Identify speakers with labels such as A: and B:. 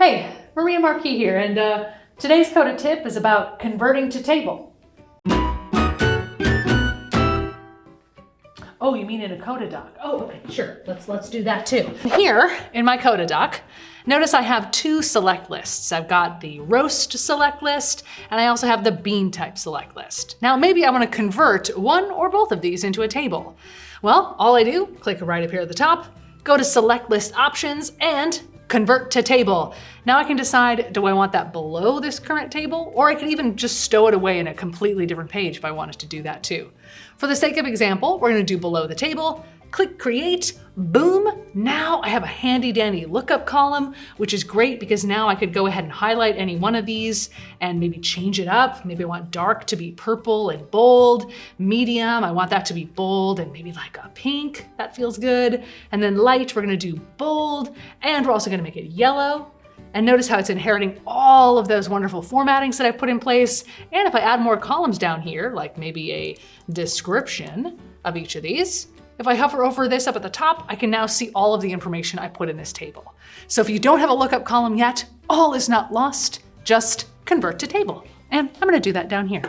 A: Hey, Maria Marquis here, and today's Coda tip is about converting to table. Oh, you mean in a Coda doc? Oh, okay, sure. Let's do that too. Here in my Coda doc, notice I have two select lists. I've got the roast select list, and I also have the bean type select list. Now, maybe I want to convert one or both of these into a table. Well, all I do, click right up here at the top, go to select list options and convert to table. Now I can decide, do I want that below this current table? Or I could even just stow it away in a completely different page if I wanted to do that too. For the sake of example, we're gonna do below the table, click create, boom. Now I have a handy dandy lookup column, which is great because now I could go ahead and highlight any one of these and maybe change it up. Maybe I want dark to be purple and bold, medium, I want that to be bold and maybe like a pink, that feels good. And then light, we're gonna do bold, and we're also gonna make it yellow. And notice how it's inheriting all of those wonderful formattings that I've put in place. And if I add more columns down here, like maybe a description of each of these, if I hover over this up at the top, I can now see all of the information I put in this table. So if you don't have a lookup column yet, all is not lost, just convert to table. And I'm gonna do that down here.